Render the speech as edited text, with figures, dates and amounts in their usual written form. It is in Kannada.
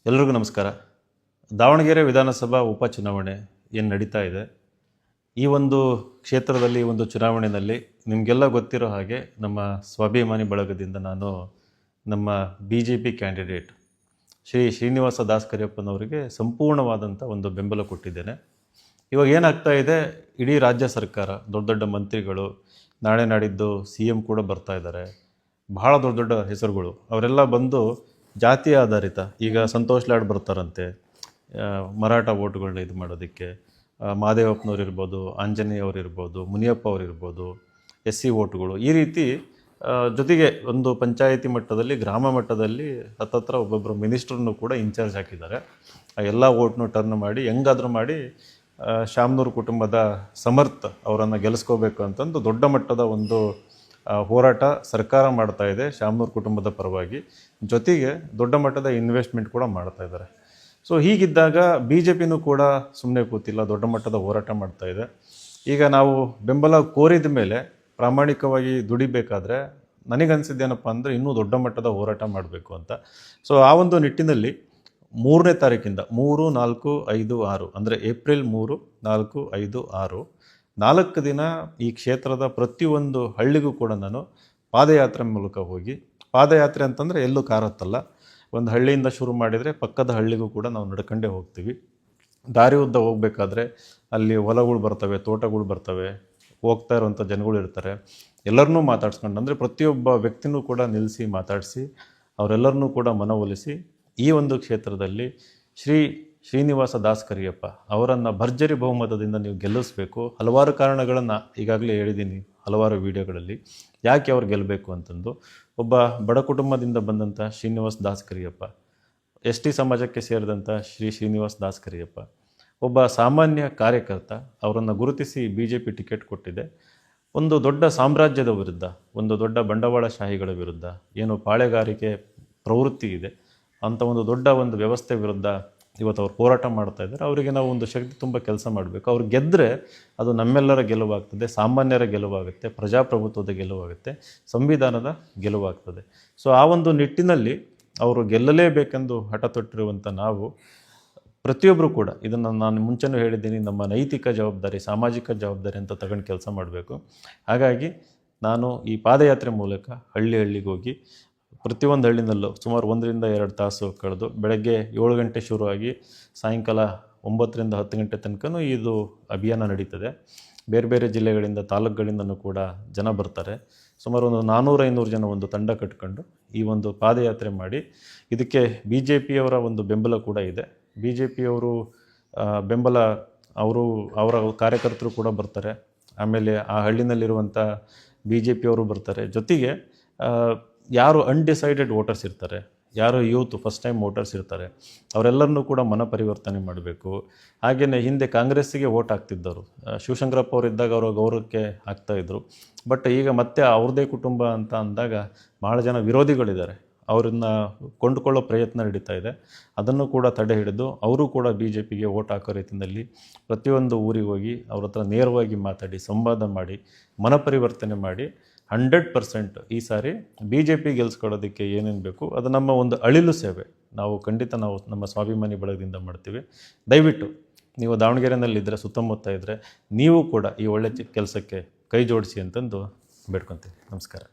ಎಲ್ರಿಗೂ ನಮಸ್ಕಾರ. ದಾವಣಗೆರೆ ವಿಧಾನಸಭಾ ಉಪಚುನಾವಣೆ ಏನು ನಡೀತಾ ಇದೆ, ಈ ಒಂದು ಕ್ಷೇತ್ರದಲ್ಲಿ ಒಂದು ಚುನಾವಣೆಯಲ್ಲಿ ನಿಮಗೆಲ್ಲ ಗೊತ್ತಿರೋ ಹಾಗೆ ನಮ್ಮ ಸ್ವಾಭಿಮಾನಿ ಬಳಗದಿಂದ ನಾನು ನಮ್ಮ BJP ಕ್ಯಾಂಡಿಡೇಟ್ ಶ್ರೀ ಶ್ರೀನಿವಾಸ ದಾಸ್ ಕರಿಯಪ್ಪನವರಿಗೆ ಸಂಪೂರ್ಣವಾದಂಥ ಒಂದು ಬೆಂಬಲ ಕೊಟ್ಟಿದ್ದೇನೆ. ಇವಾಗ ಏನಾಗ್ತಾ ಇದೆ, ಇಡೀ ರಾಜ್ಯ ಸರ್ಕಾರ, ದೊಡ್ಡ ದೊಡ್ಡ ಮಂತ್ರಿಗಳು, ನಾಳೆ ನಾಡಿದ್ದು CM ಕೂಡ ಬರ್ತಾ ಇದ್ದಾರೆ, ಬಹಳ ದೊಡ್ಡ ದೊಡ್ಡ ಹೆಸರುಗಳು, ಅವರೆಲ್ಲ ಬಂದು ಜಾತಿ ಆಧಾರಿತ, ಈಗ ಸಂತೋಷ್ ಲಾಡ್ ಬರ್ತಾರಂತೆ ಮರಾಠ ವೋಟ್ಗಳನ್ನ ಇದು ಮಾಡೋದಕ್ಕೆ, ಮಹದೇವಪ್ಪನವ್ರು ಇರ್ಬೋದು, ಆಂಜನೇಯ ಅವ್ರು ಇರ್ಬೋದು, ಮುನಿಯಪ್ಪ ಅವ್ರು ಇರ್ಬೋದು, SC ವೋಟ್ಗಳು, ಈ ರೀತಿ ಜೊತೆಗೆ ಒಂದು ಪಂಚಾಯಿತಿ ಮಟ್ಟದಲ್ಲಿ, ಗ್ರಾಮ ಮಟ್ಟದಲ್ಲಿ ಹತ್ತತ್ರ ಒಬ್ಬೊಬ್ಬರು ಮಿನಿಸ್ಟ್ರನ್ನು ಕೂಡ ಇನ್ಚಾರ್ಜ್ ಹಾಕಿದ್ದಾರೆ. ಆ ಎಲ್ಲ ವೋಟ್ನು ಟರ್ನ್ ಮಾಡಿ ಹೆಂಗಾದರೂ ಮಾಡಿ ಶಾಮನೂರು ಕುಟುಂಬದ ಸಮರ್ಥ ಅವರನ್ನು ಗೆಲ್ಲಿಸ್ಕೋಬೇಕು ಅಂತಂದು ದೊಡ್ಡ ಮಟ್ಟದ ಒಂದು ಹೋರಾಟ ಸರ್ಕಾರ ಮಾಡ್ತಾ ಇದೆ ಶಾಮನೂರು ಕುಟುಂಬದ ಪರವಾಗಿ. ಜೊತೆಗೆ ದೊಡ್ಡ ಮಟ್ಟದ ಇನ್ವೆಸ್ಟ್ಮೆಂಟ್ ಕೂಡ ಮಾಡ್ತಾ ಇದ್ದಾರೆ. ಸೊ ಹೀಗಿದ್ದಾಗ BJPನೂ ಕೂಡ ಸುಮ್ಮನೆ ಕೂತಿಲ್ಲ, ದೊಡ್ಡ ಮಟ್ಟದ ಹೋರಾಟ ಮಾಡ್ತಾ ಇದೆ. ಈಗ ನಾವು ಬೆಂಬಲ ಕೋರಿದ ಮೇಲೆ ಪ್ರಾಮಾಣಿಕವಾಗಿ ದುಡಿಬೇಕಾದ್ರೆ ನನಗನ್ಸಿದ್ದೇನಪ್ಪ ಅಂದರೆ ಇನ್ನೂ ದೊಡ್ಡ ಮಟ್ಟದ ಹೋರಾಟ ಮಾಡಬೇಕು ಅಂತ. ಸೊ ಆ ಒಂದು ನಿಟ್ಟಿನಲ್ಲಿ 3ನೇ ತಾರೀಕಿಂದ 3, 4, 5, 6 ಅಂದರೆ ಏಪ್ರಿಲ್ 3, 4, 5, 6 4 ದಿನ ಈ ಕ್ಷೇತ್ರದ ಪ್ರತಿಯೊಂದು ಹಳ್ಳಿಗೂ ಕೂಡ ನಾನು ಪಾದಯಾತ್ರೆ ಮೂಲಕ ಹೋಗಿ, ಪಾದಯಾತ್ರೆ ಅಂತಂದರೆ ಎಲ್ಲೂ ಕಾರತ್ತಲ್ಲ, ಒಂದು ಹಳ್ಳಿಯಿಂದ ಶುರು ಮಾಡಿದರೆ ಪಕ್ಕದ ಹಳ್ಳಿಗೂ ಕೂಡ ನಾವು ನಡ್ಕೊಂಡೇ ಹೋಗ್ತೀವಿ. ದಾರಿ ಉದ್ದ ಹೋಗಬೇಕಾದ್ರೆ ಅಲ್ಲಿ ಹೊಲಗಳು ಬರ್ತವೆ, ತೋಟಗಳು ಬರ್ತವೆ, ಹೋಗ್ತಾ ಇರುವಂಥ ಜನಗಳು ಇರ್ತಾರೆ, ಎಲ್ಲರನ್ನೂ ಮಾತಾಡ್ಸ್ಕೊಂಡು, ಅಂದರೆ ಪ್ರತಿಯೊಬ್ಬ ವ್ಯಕ್ತಿನೂ ಕೂಡ ನಿಲ್ಲಿಸಿ ಮಾತಾಡಿಸಿ ಅವರೆಲ್ಲರನ್ನೂ ಕೂಡ ಮನವೊಲಿಸಿ ಈ ಒಂದು ಕ್ಷೇತ್ರದಲ್ಲಿ ಶ್ರೀನಿವಾಸ ದಾಸ್ ಕರಿಯಪ್ಪ ಅವರನ್ನು ಭರ್ಜರಿ ಬಹುಮತದಿಂದ ನೀವು ಗೆಲ್ಲಿಸಬೇಕು. ಹಲವಾರು ಕಾರಣಗಳನ್ನು ಈಗಾಗಲೇ ಹೇಳಿದ್ದೀನಿ ಹಲವಾರು ವಿಡಿಯೋಗಳಲ್ಲಿ, ಯಾಕೆ ಅವ್ರು ಗೆಲ್ಲಬೇಕು ಅಂತಂದು. ಒಬ್ಬ ಬಡ ಕುಟುಂಬದಿಂದ ಬಂದಂಥ ಶ್ರೀನಿವಾಸ ದಾಸ್ ಕರಿಯಪ್ಪ, ST ಸಮಾಜಕ್ಕೆ ಸೇರಿದಂಥ ಶ್ರೀನಿವಾಸ ದಾಸ್ ಕರಿಯಪ್ಪ ಒಬ್ಬ ಸಾಮಾನ್ಯ ಕಾರ್ಯಕರ್ತ, ಅವರನ್ನು ಗುರುತಿಸಿ BJP ಟಿಕೆಟ್ ಕೊಟ್ಟಿದೆ. ಒಂದು ದೊಡ್ಡ ಸಾಮ್ರಾಜ್ಯದ ವಿರುದ್ಧ, ಒಂದು ದೊಡ್ಡ ಬಂಡವಾಳಶಾಹಿಗಳ ವಿರುದ್ಧ, ಏನು ಪಾಳೆಗಾರಿಕೆ ಪ್ರವೃತ್ತಿ ಇದೆ ಅಂಥ ಒಂದು ದೊಡ್ಡ ಒಂದು ವ್ಯವಸ್ಥೆ ವಿರುದ್ಧ ಇವತ್ತು ಅವ್ರು ಹೋರಾಟ ಮಾಡ್ತಾ ಇದ್ದಾರೆ. ಅವರಿಗೆ ನಾವು ಒಂದು ಶಕ್ತಿ ತುಂಬ ಕೆಲಸ ಮಾಡಬೇಕು. ಅವ್ರು ಗೆದ್ದರೆ ಅದು ನಮ್ಮೆಲ್ಲರ ಗೆಲುವಾಗ್ತದೆ, ಸಾಮಾನ್ಯರ ಗೆಲುವಾಗುತ್ತೆ, ಪ್ರಜಾಪ್ರಭುತ್ವದ ಗೆಲುವಾಗುತ್ತೆ, ಸಂವಿಧಾನದ ಗೆಲುವಾಗ್ತದೆ. ಸೊ ಆ ಒಂದು ನಿಟ್ಟಿನಲ್ಲಿ ಅವರು ಗೆಲ್ಲಲೇಬೇಕೆಂದು ಹಠ ತೊಟ್ಟಿರುವಂಥ ನಾವು ಪ್ರತಿಯೊಬ್ಬರು ಕೂಡ ಇದನ್ನು ನಾನು ಮುಂಚೆನೂ ಹೇಳಿದ್ದೀನಿ, ನಮ್ಮ ನೈತಿಕ ಜವಾಬ್ದಾರಿ, ಸಾಮಾಜಿಕ ಜವಾಬ್ದಾರಿ ಅಂತ ತಗೊಂಡು ಕೆಲಸ ಮಾಡಬೇಕು. ಹಾಗಾಗಿ ನಾನು ಈ ಪಾದಯಾತ್ರೆ ಮೂಲಕ ಹಳ್ಳಿ ಹಳ್ಳಿಗೆ ಹೋಗಿ ಪ್ರತಿಯೊಂದು ಹಳ್ಳಿನಲ್ಲೂ ಸುಮಾರು 1 ರಿಂದ 2 ತಾಸು ಕಳೆದು, ಬೆಳಗ್ಗೆ 7 ಗಂಟೆ ಶುರುವಾಗಿ ಸಾಯಂಕಾಲ 9 ರಿಂದ 10 ಗಂಟೆ ತನಕನೂ ಇದು ಅಭಿಯಾನ ನಡೀತದೆ. ಬೇರೆ ಬೇರೆ ಜಿಲ್ಲೆಗಳಿಂದ, ತಾಲೂಕುಗಳಿಂದನೂ ಕೂಡ ಜನ ಬರ್ತಾರೆ. ಸುಮಾರು ಒಂದು 400-500 ಜನ ಒಂದು ತಂಡ ಕಟ್ಕೊಂಡು ಈ ಒಂದು ಪಾದಯಾತ್ರೆ ಮಾಡಿ, ಇದಕ್ಕೆ BJPಯವರ ಒಂದು ಬೆಂಬಲ ಕೂಡ ಇದೆ. BJPಯವರು ಬೆಂಬಲ, ಅವರ ಕಾರ್ಯಕರ್ತರು ಕೂಡ ಬರ್ತಾರೆ. ಆಮೇಲೆ ಆ ಹಳ್ಳಿನಲ್ಲಿರುವಂಥ BJPಯವರು ಬರ್ತಾರೆ. ಜೊತೆಗೆ ಯಾರು ಅನ್ಡಿಸೈಡೆಡ್ ವೋಟರ್ಸ್ ಇರ್ತಾರೆ, ಯಾರು ಯೂತ್ ಫಸ್ಟ್ ಟೈಮ್ ವೋಟರ್ಸ್ ಇರ್ತಾರೆ, ಅವರೆಲ್ಲರನ್ನೂ ಕೂಡ ಮನ ಪರಿವರ್ತನೆ ಮಾಡಬೇಕು. ಹಾಗೆಯೇ ಹಿಂದೆ ಕಾಂಗ್ರೆಸ್ಸಿಗೆ ವೋಟ್ ಹಾಕ್ತಿದ್ದರು, ಶಿವಶಂಕರಪ್ಪ ಅವರು ಇದ್ದಾಗ ಅವರ ಗೌರವಕ್ಕೆ ಹಾಕ್ತಾಯಿದ್ರು. ಬಟ್ ಈಗ ಮತ್ತೆ ಅವ್ರದ್ದೇ ಕುಟುಂಬ ಅಂತ ಅಂದಾಗ ಭಾಳ ಜನ ವಿರೋಧಿಗಳಿದ್ದಾರೆ, ಅವರನ್ನ ಕೊಂಡುಕೊಳ್ಳೋ ಪ್ರಯತ್ನ ನಡೀತಾ ಇದೆ. ಅದನ್ನು ಕೂಡ ತಡೆ ಹಿಡಿದು ಅವರು ಕೂಡ BJPಗೆ ವೋಟ್ ಹಾಕೋ ರೀತಿಯಲ್ಲಿ ಪ್ರತಿಯೊಂದು ಊರಿಗೆ ಹೋಗಿ ಅವ್ರ ಹತ್ರ ನೇರವಾಗಿ ಮಾತಾಡಿ, ಸಂವಾದ ಮಾಡಿ, ಮನ ಪರಿವರ್ತನೆ ಮಾಡಿ 100% ಈ ಸಾರಿ BJP ಗೆಲ್ಸ್ಕೊಳ್ಳೋದಕ್ಕೆ ಏನೇನು ಬೇಕು ಅದು ನಮ್ಮ ಒಂದು ಅಳಿಲು ಸೇವೆ ನಾವು ಖಂಡಿತ ನಾವು ನಮ್ಮ ಸ್ವಾಭಿಮಾನಿ ಬಳಗದಿಂದ ಮಾಡ್ತೀವಿ. ದಯವಿಟ್ಟು ನೀವು ದಾವಣಗೆರೆನಲ್ಲಿದ್ದರೆ, ಸುತ್ತಮುತ್ತ ಇದ್ದರೆ, ನೀವು ಕೂಡ ಈ ಒಳ್ಳೆ ಕೆಲಸಕ್ಕೆ ಕೈ ಜೋಡಿಸಿ ಅಂತಂದು ಬೇಡ್ಕೊತೀನಿ. ನಮಸ್ಕಾರ.